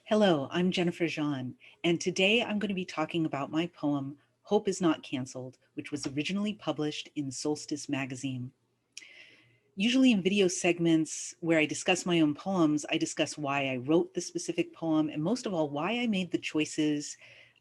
Hello, I'm Jennifer Jean, and today I'm going to be talking about my poem, Hope is Not Cancelled, which was originally published in Solstice magazine. Usually in video segments where I discuss my own poems, I discuss why I wrote the specific poem, and most of all, why I made the choices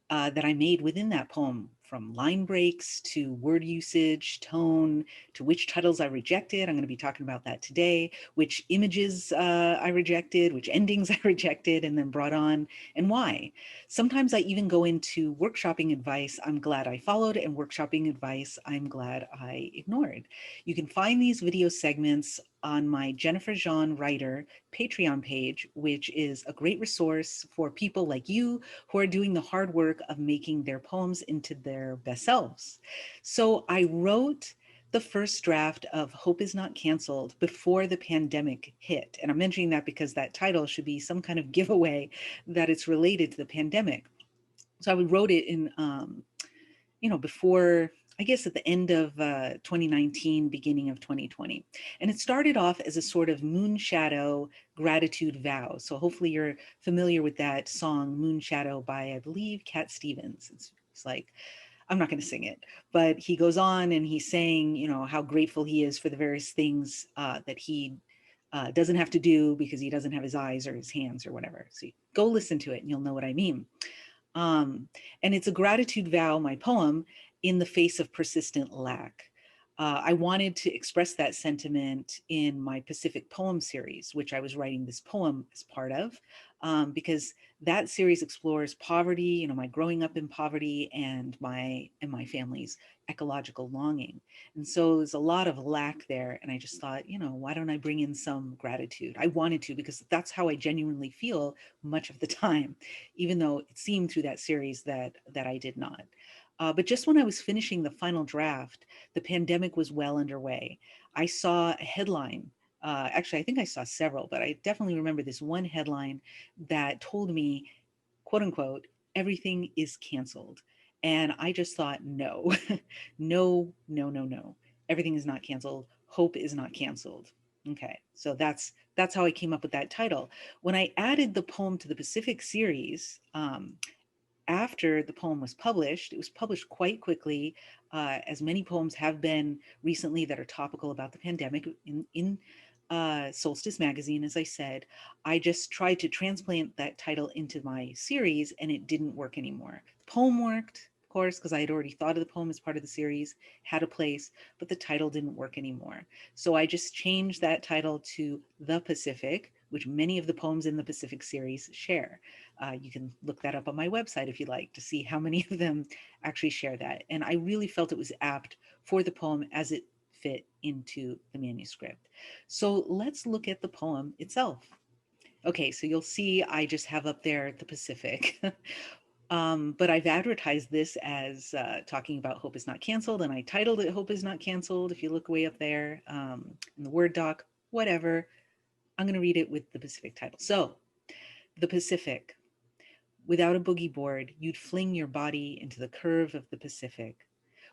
that I made within that poem, from line breaks to word usage, tone, to which titles I rejected. I'm going to be talking about that today, which images I rejected, which endings I rejected and then brought on, and why. Sometimes I even go into workshopping advice I'm glad I followed and workshopping advice I'm glad I ignored. You can find these video segments on my Jennifer Jean Writer Patreon page, which is a great resource for people like you who are doing the hard work of making their poems into their best selves. So I wrote the first draft of Hope is Not Cancelled before the pandemic hit. And I'm mentioning that because that title should be some kind of giveaway that it's related to the pandemic. So I wrote it in, before, I guess at the end of 2019, beginning of 2020. And it started off as a sort of moon shadow gratitude vow. So hopefully you're familiar with that song, Moon Shadow by, I believe, Cat Stevens. It's like, I'm not going to sing it, but he goes on and he's saying, how grateful he is for the various things that he doesn't have to do because he doesn't have his eyes or his hands or whatever. So go listen to it and you'll know what I mean. Um, and it's a gratitude vow, my poem, in the face of persistent lack. I wanted to express that sentiment in my Pacific Poem series, which I was writing this poem as part of, because that series explores poverty, my growing up in poverty and my family's ecological longing. And so there's a lot of lack there. And I just thought, why don't I bring in some gratitude? I wanted to, because that's how I genuinely feel much of the time, even though it seemed through that series that I did not. But just when I was finishing the final draft, the pandemic was well underway. I saw a headline. Actually, I think I saw several, but I definitely remember this one headline that told me, quote unquote, everything is canceled. And I just thought, no, no, no, no, no. Everything is not canceled. Hope is not canceled. Okay, so that's how I came up with that title. When I added the poem to the Pacific series, after the poem was published, it was published quite quickly, as many poems have been recently that are topical about the pandemic in Solstice magazine. As I said, I just tried to transplant that title into my series and it didn't work anymore. The poem worked, of course, because I had already thought of the poem as part of the series, had a place, but the title didn't work anymore. So I just changed that title to The Pacific, which many of the poems in the Pacific series share. You can look that up on my website if you like to see how many of them actually share that. And I really felt it was apt for the poem as it fit into the manuscript. So let's look at the poem itself. Okay, so you'll see I just have up there the Pacific. But I've advertised this as talking about Hope is Not Canceled, and I titled it Hope is Not Canceled. If you look way up there in the Word doc, whatever, I'm going to read it with the Pacific title. So, the Pacific. Without a boogie board, you'd fling your body into the curve of the Pacific.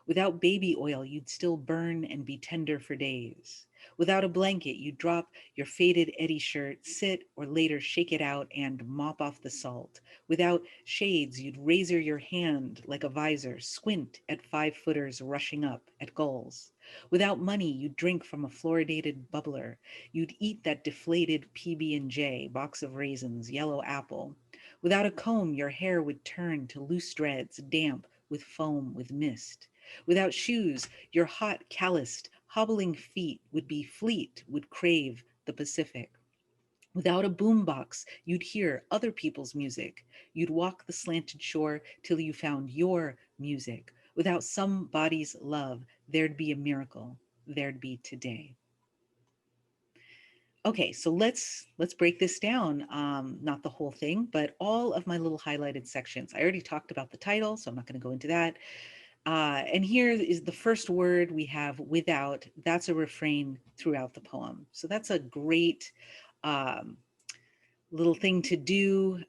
Without baby oil, you'd still burn and be tender for days. Without a blanket, you'd drop your faded Eddie shirt, sit or later shake it out and mop off the salt. Without shades, you'd razor your hand like a visor, squint at 5-footers rushing up at gulls. Without money, you'd drink from a fluoridated bubbler. You'd eat that deflated PB&J, box of raisins, yellow apple. Without a comb, your hair would turn to loose dreads, damp with foam, with mist. Without shoes, your hot, calloused, hobbling feet would be fleet, would crave the Pacific. Without a boombox, you'd hear other people's music. You'd walk the slanted shore till you found your music. Without somebody's love, there'd be a miracle. There'd be today. Okay, so let's break this down. Not the whole thing, but all of my little highlighted sections. I already talked about the title, so I'm not going to go into that. And here is the first word we have, without. That's a refrain throughout the poem. So that's a great um, little thing to do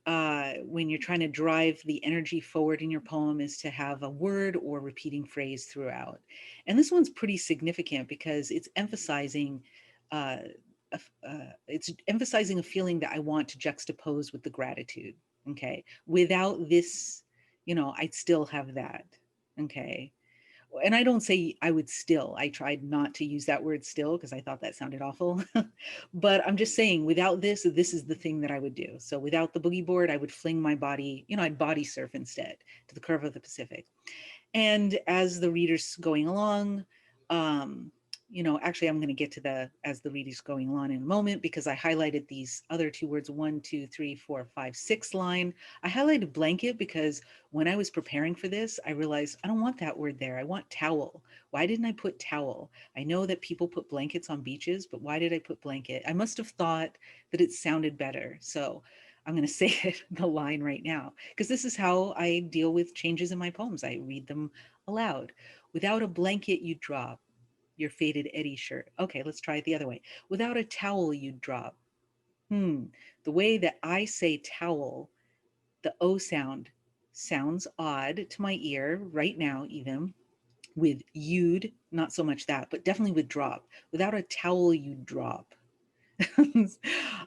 when you're trying to drive the energy forward in your poem, is to have a word or repeating phrase throughout. And this one's pretty significant because uh, it's emphasizing a feeling that I want to juxtapose with the gratitude. Okay. Without this, I'd still have that. Okay. And I don't say I would still. I tried not to use that word still because I thought that sounded awful. But I'm just saying, without this is the thing that I would do. So without the boogie board, I would fling my body, I'd body surf instead to the curve of the Pacific. And as the reader's going along, um, actually, I'm going to get to the as the reader's going along in a moment because I highlighted these other two words 1, 2, 3, 4, 5, 6 line. I highlighted blanket because when I was preparing for this, I realized I don't want that word there. I want towel. Why didn't I put towel? I know that people put blankets on beaches, but why did I put blanket? I must have thought that it sounded better. So I'm going to say it, the line right now, because this is how I deal with changes in my poems. I read them aloud. Without a blanket, you drop your faded Eddie shirt. Okay, let's try it the other way. Without a towel, you drop. The way that I say towel, the O sound sounds odd to my ear right now, even with you'd, not so much that, but definitely with drop. Without a towel, you drop.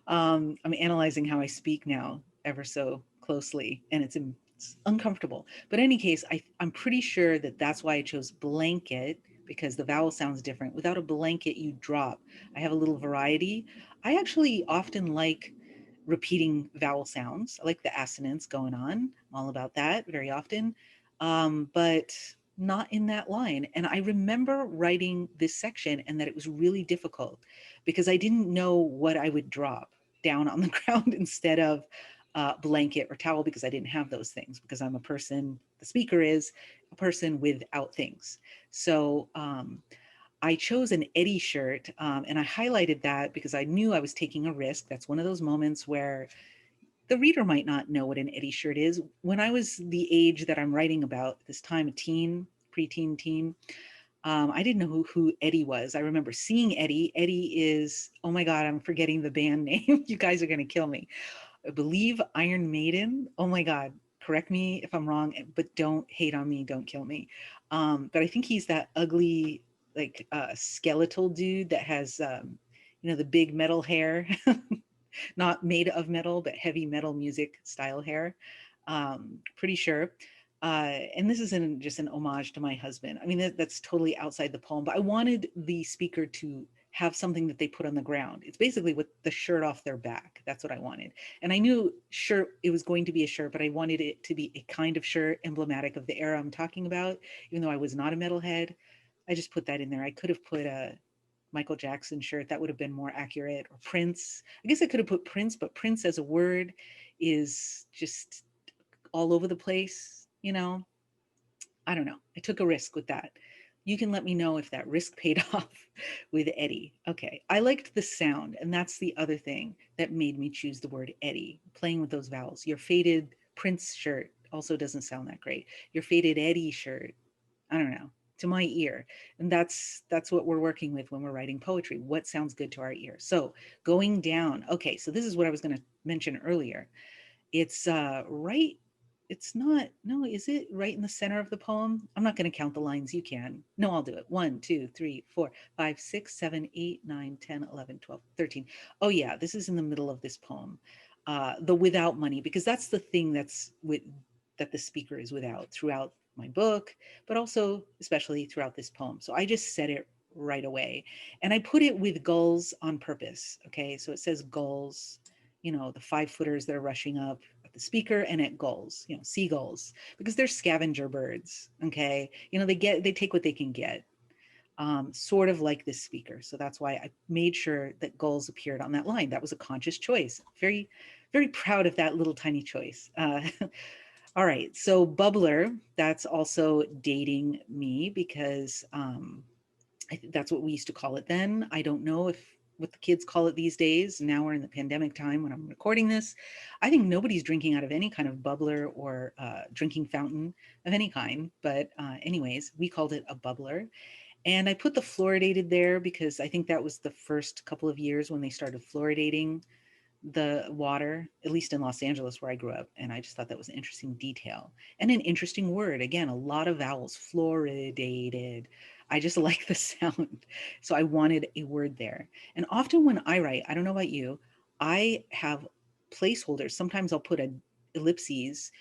I'm analyzing how I speak now ever so closely, and it's uncomfortable. But in any case, I'm pretty sure that that's why I chose blanket because the vowel sounds different. Without a blanket, you drop. I have a little variety. I actually often like repeating vowel sounds. I like the assonance going on. I'm all about that very often, but not in that line. And I remember writing this section and that it was really difficult because I didn't know what I would drop down on the ground instead of blanket or towel because I didn't have those things because I'm a person, the speaker is a person without things. So I chose an Eddie shirt and I highlighted that because I knew I was taking a risk. That's one of those moments where the reader might not know what an Eddie shirt is. When I was the age that I'm writing about, this time a teen, preteen teen, I didn't know who Eddie was. I remember seeing Eddie. Eddie is, oh my God, I'm forgetting the band name. You guys are going to kill me. I believe Iron Maiden. Oh my God, correct me if I'm wrong, but don't hate on me. Don't kill me. But I think he's that ugly, like skeletal dude that has, the big metal hair, not made of metal, but heavy metal music style hair. Pretty sure. And this isn't just an homage to my husband. I mean, that's totally outside the poem, but I wanted the speaker to have something that they put on the ground. It's basically with the shirt off their back. That's what I wanted. And I knew shirt, it was going to be a shirt, but I wanted it to be a kind of shirt emblematic of the era I'm talking about. Even though I was not a metalhead, I just put that in there. I could have put a Michael Jackson shirt. That would have been more accurate. Or Prince. I guess I could have put Prince, but Prince as a word is just all over the place, I don't know. I took a risk with that. You can let me know if that risk paid off with Eddie. Okay. I liked the sound, and that's the other thing that made me choose the word Eddie, playing with those vowels. Your faded Prince shirt also doesn't sound that great. Your faded Eddie shirt, I don't know, to my ear. And that's what we're working with when we're writing poetry. What sounds good to our ear? So going down. Okay, so this is what I was going to mention earlier. It's right. It's not, no, is it right in the center of the poem? I'm not going to count the lines. You can. No, I'll do it. 1, 2, 3, 4, 5, 6, 7, 8, 9, 10, 11, 12, 13. Oh, yeah, this is in the middle of this poem. The without money, because that's the thing that the speaker is without throughout my book, but also especially throughout this poem. So I just said it right away. And I put it with gulls on purpose. Okay. So it says gulls, the 5-footers that are rushing up at the speaker and at gulls, seagulls, because they're scavenger birds. Okay. They take what they can get. Sort of like this speaker. So that's why I made sure that gulls appeared on that line. That was a conscious choice. Very, very proud of that little tiny choice. All right. So bubbler, that's also dating me because I think that's what we used to call it then. I don't know if what the kids call it these days. Now we're in the pandemic time when I'm recording this. I think nobody's drinking out of any kind of bubbler or drinking fountain of any kind. But, anyways, we called it a bubbler. And I put the fluoridated there because I think that was the first couple of years when they started fluoridating the water, at least in Los Angeles where I grew up. And I just thought that was an interesting detail and an interesting word. Again, a lot of vowels, fluoridated. I just like the sound. So I wanted a word there. And often when I write, I don't know about you, I have placeholders. Sometimes I'll put ellipses,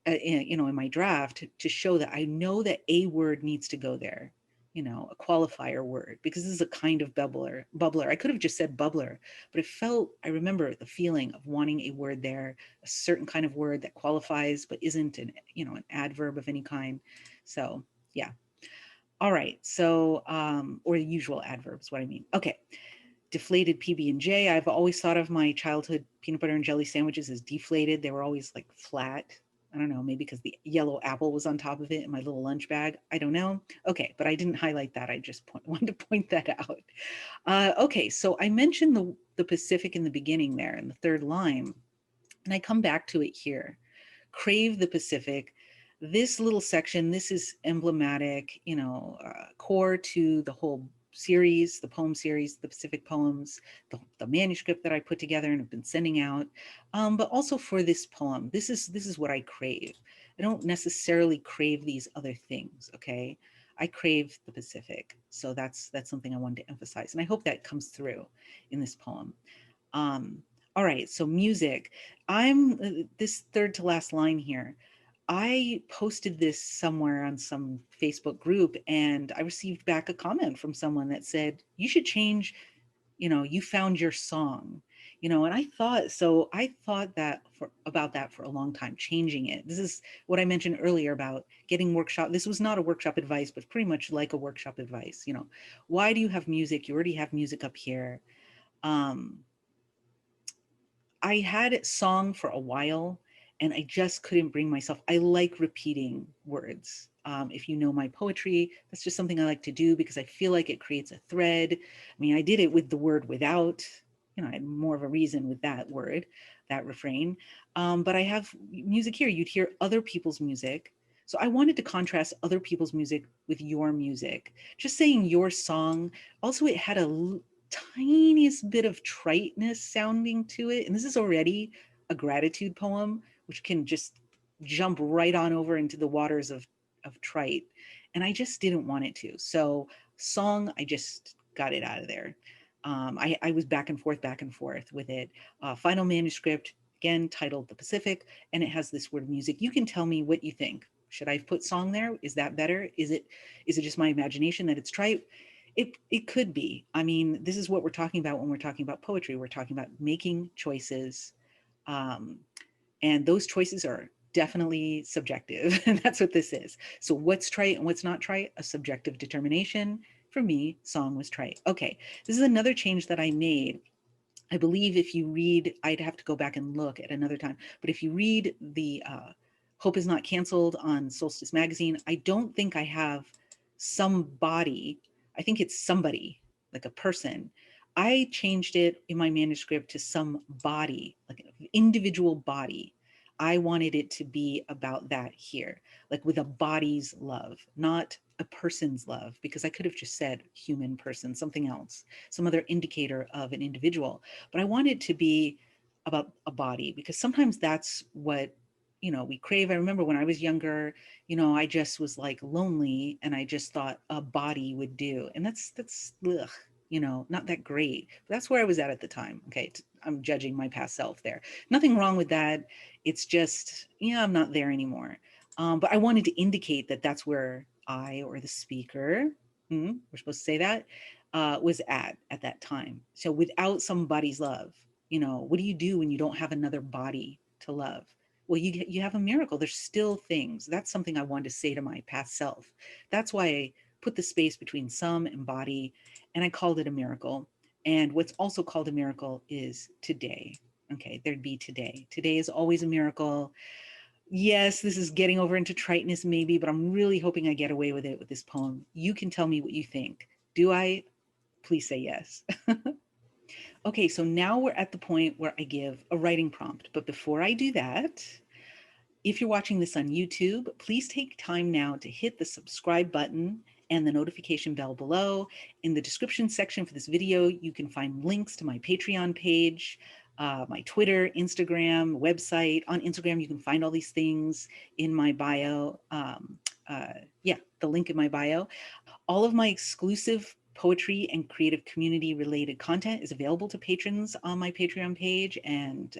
in my draft to show that I know that a word needs to go there, a qualifier word, because this is a kind of bubbler. I could have just said bubbler, but I remember the feeling of wanting a word there, a certain kind of word that qualifies, but isn't an adverb of any kind. So yeah. All right. So, or the usual adverbs, what I mean. Okay. Deflated PB&J. I've always thought of my childhood peanut butter and jelly sandwiches as deflated. They were always like flat. I don't know, maybe because the yellow apple was on top of it in my little lunch bag. I don't know. Okay, but I didn't highlight that. I just wanted to point that out. Okay, so I mentioned the Pacific in the beginning there in the third line, and I come back to it here. Crave the Pacific. This little section, this is emblematic, core to the whole series, the poem series, the Pacific poems, the manuscript that I put together and have been sending out, but also for this poem. This is what I crave. I don't necessarily crave these other things, okay? I crave the Pacific. So that's something I wanted to emphasize. And I hope that comes through in this poem. All right, so music. This third to last line here. I posted this somewhere on some Facebook group and I received back a comment from someone that said, you should change, you found your song, and I thought about that for a long time, changing it. This is what I mentioned earlier about getting workshop. This was not a workshop advice, but pretty much like a workshop advice, why do you have music? You already have music up here. Um, I had it song for a while and I just couldn't bring myself. I like repeating words. If you know my poetry, that's just something I like to do because I feel like it creates a thread. I mean, I did it with the word without, I had more of a reason with that word, that refrain. But I have music here. You'd hear other people's music. So I wanted to contrast other people's music with your music. Just saying your song. Also, it had a tiniest bit of triteness sounding to it. And this is already a gratitude poem, which can just jump right on over into the waters of trite. And I just didn't want it to. So song, I just got it out of there. I was back and forth with it. Final manuscript, again, titled The Pacific, and it has this word music. You can tell me what you think. Should I put song there? Is that better? Is it just my imagination that it's trite? It could be. I mean, this is what we're talking about when we're talking about poetry. We're talking about making choices, um, and those choices are definitely subjective, and that's what this is. So what's trite and what's not trite? A subjective determination. For me, song was trite. Okay, this is another change that I made. I believe if you read, I'd have to go back and look at another time, but if you read the Hope is Not Canceled on Solstice Magazine, I don't think I have somebody. I think it's somebody, like a person. I changed it in my manuscript to some body, like an individual body. I wanted it to be about that here, like with a body's love, not a person's love, because I could have just said human person, something else, some other indicator of an individual. But I want it to be about a body because sometimes that's what we crave. I remember when I was younger, I just was like lonely and I just thought a body would do. And that's ugh, not that great. But that's where I was at the time. Okay, I'm judging my past self there. Nothing wrong with that. It's just, yeah, I'm not there anymore. But I wanted to indicate that that's where I or the speaker, we're supposed to say that, was at that time. So without somebody's love, what do you do when you don't have another body to love? Well, you have a miracle. There's still things. That's something I wanted to say to my past self. That's why I put the space between some and body, and I called it a miracle. And what's also called a miracle is today. Okay, there'd be today. Today is always a miracle. Yes, this is getting over into triteness maybe, but I'm really hoping I get away with it with this poem. You can tell me what you think. Do I? Please say yes. Okay, so now we're at the point where I give a writing prompt. But before I do that, if you're watching this on YouTube, please take time now to hit the subscribe button and the notification bell below. In the description section for this video, you can find links to my Patreon page, my Twitter, Instagram, website. On Instagram, you can find all these things in my bio. Yeah, the link in my bio. All of my exclusive poetry and creative community related content is available to patrons on my Patreon page, and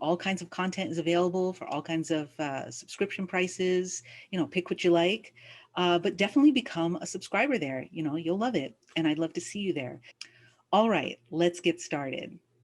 all kinds of content is available for all kinds of subscription prices. Pick what you like, but definitely become a subscriber there. You'll love it, and I'd love to see you there. All right, let's get started.